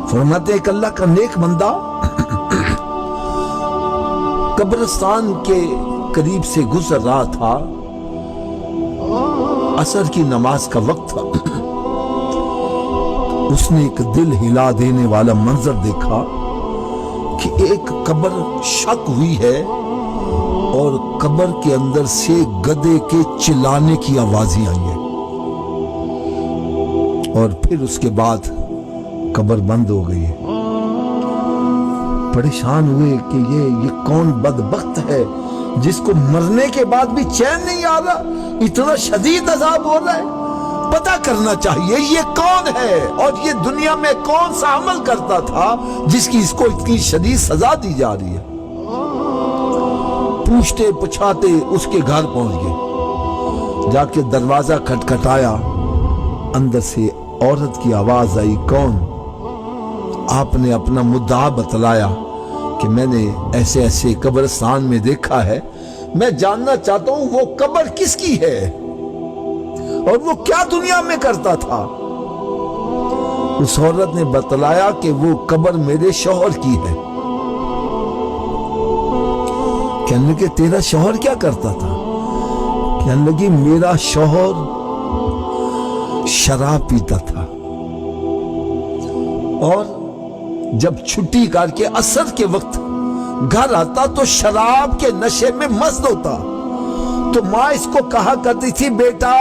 फरमाते एक अल्लाह का नेक बंदा कब्रिस्तान के करीब से गुजर रहा था। असर की नमाज का वक्त था। उसने एक दिल हिला देने वाला मंजर देखा कि एक कब्र शक हुई है और कब्र के अंदर से गधे के चिल्लाने की आवाजें आई है। और फिर उसके बाद कब्र बंद हो गई है। परेशान हुए कि ये कौन बदबख्त है जिसको मरने के बाद भी चैन नहीं आ रहा, इतना शदीद अजाब हो रहा है। पता करना चाहिए ये कौन है और ये दुनिया में कौन सा अमल करता था जिसकी इसको इतनी शदीद सजा दी जा रही है। पूछते पुछाते उसके घर पहुंच गए। जाके दरवाजा खटखटाया, अंदर से औरत की आवाज आई, कौन? आपने अपना मुद्दा बतलाया कि मैंने ऐसे ऐसे कब्रिस्तान में देखा है, मैं जानना चाहता हूं वो कब्र किसकी है और वो क्या दुनिया में करता था। उस औरत ने बतलाया कि वो कब्र मेरे शौहर की है। कहने लगे तेरा शौहर क्या करता था? कहने लगी मेरा शौहर शराब पीता था और जब छुट्टी करके असर के वक्त घर आता तो शराब के नशे में मस्त होता। तो माँ इसको कहा करती थी, बेटा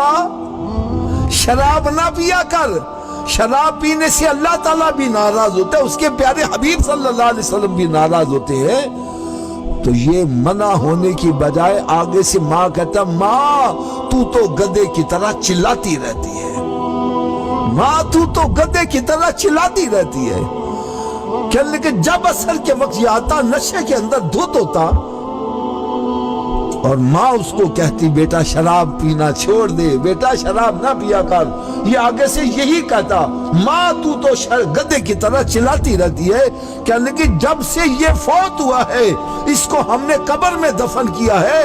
शराब ना पिया कर, शराब पीने से अल्लाह ताला भी नाराज होता है, उसके प्यारे हबीब सल्लल्लाहु अलैहि वसल्लम भी नाराज होते हैं। तो ये मना होने की बजाय आगे से माँ कहता, माँ तू तो गधे की तरह चिल्लाती रहती है, माँ तू तो गधे की तरह चिल्लाती रहती है। कहने लगे जब असर के वक्त ये आता नशे के अंदर धुत होता और माँ उसको कहती बेटा शराब पीना छोड़ दे, बेटा शराब ना पिया कर। ये आगे से यही कहता, माँ तू तो गधे की तरह चिल्लाती रहती है। कहने लगी जब से ये फौत हुआ है इसको हमने कब्र में दफन किया है।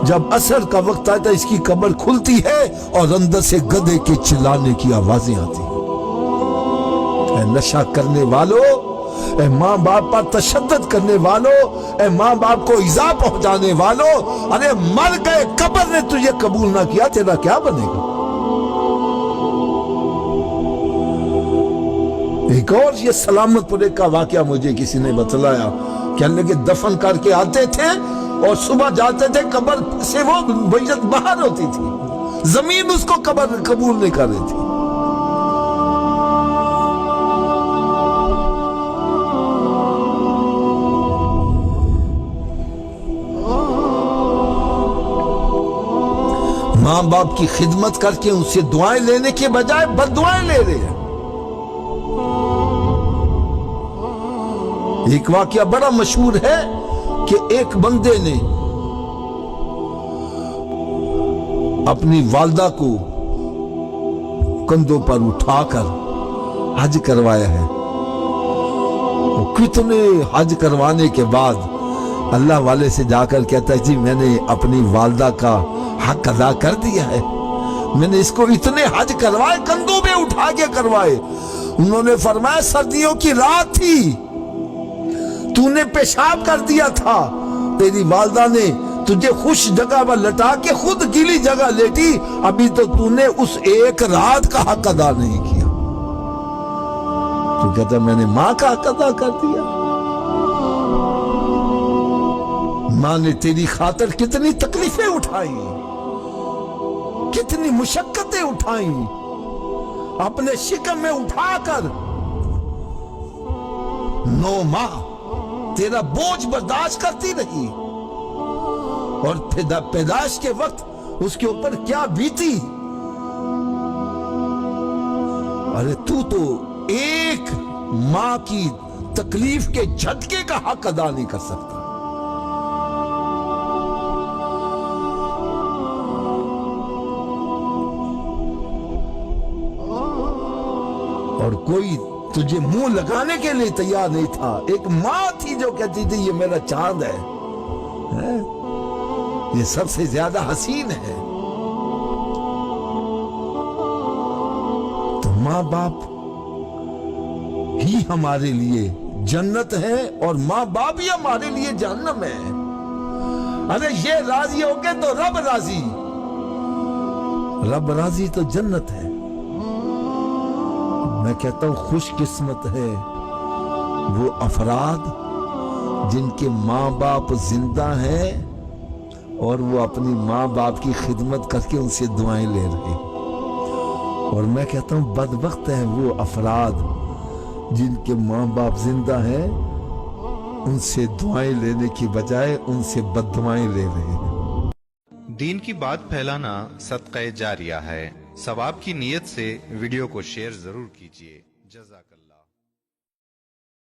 जब असर का वक्त आता इसकी कब्र खुलती है और अंदर से गधे के चिल्लाने की आवाजें आती। नशा करने वालों, ए माँ बाप पर तशद्दुद करने वालों, ए माँ बाप को इज़ा पहुंचाने वालों, अरे मर गए, कब्र ने तुझे कबूल ना किया, तेरा क्या बनेगा? एक और ये सलामतपुरे का वाकया मुझे किसी ने बतलाया। कहने लगे दफन करके आते थे और सुबह जाते थे, कब्र से वो मैयत बाहर होती थी, जमीन उसको कब्र कबूल नहीं कर रही थी। माँ बाप की खिदमत करके उनसे दुआएं लेने के बजाय बददुआएं ले रहे हैं। एक वाकया बड़ा मशहूर है कि एक बंदे ने अपनी वालदा को कंधों पर उठाकर हज करवाया है। वो कितने हज करवाने के बाद अल्लाह वाले से जाकर कहता है जी मैंने अपनी वालदा का हक अदा कर दिया है, मैंने इसको इतने हज करवाए, कंधों पे उठा के करवाए। उन्होंने फरमाया सर्दियों की रात थी, तूने पेशाब कर दिया था, तेरी वालदा ने तुझे खुश जगह पर लटा के खुद गीली जगह लेटी, अभी तो तूने उस एक रात का हक अदा नहीं किया। तो कहता मैंने माँ का हक अदा कर दिया। माँ ने तेरी खातिर कितनी तकलीफें उठाई, कितनी मुशक्कतें उठाई, अपने शिकम में उठाकर 9 माह तेरा बोझ बर्दाश्त करती रही और पैदाइश के वक्त उसके ऊपर क्या बीती। अरे तू तो एक माँ की तकलीफ के झटके का हक अदा नहीं कर सकता। और कोई तुझे मुंह लगाने के लिए तैयार नहीं था। एक माँ थी जो कहती थी ये मेरा चांद है, ये सबसे ज्यादा हसीन है। तो माँ बाप ہی ہمارے لیے جنت ہے اور ماں باپ ہی ہمارے لیے جہنم ہے. ارے یہ راضی ہو گئے تو رب راضی، رب راضی تو جنت ہے. میں کہتا ہوں خوش قسمت ہے وہ افراد جن کے ماں باپ زندہ ہیں اور وہ اپنی ماں باپ کی خدمت کر کے ان سے دعائیں لے رہے. اور میں کہتا ہوں بدبخت ہیں وہ افراد جن کے ماں باپ زندہ ہیں، ان سے دعائیں لینے کی بجائے ان سے بد دعائیں لے رہے ہیں. دین کی بات پھیلانا صدقہ جاریہ ہے. ثواب کی نیت سے ویڈیو کو شیئر ضرور کیجیے.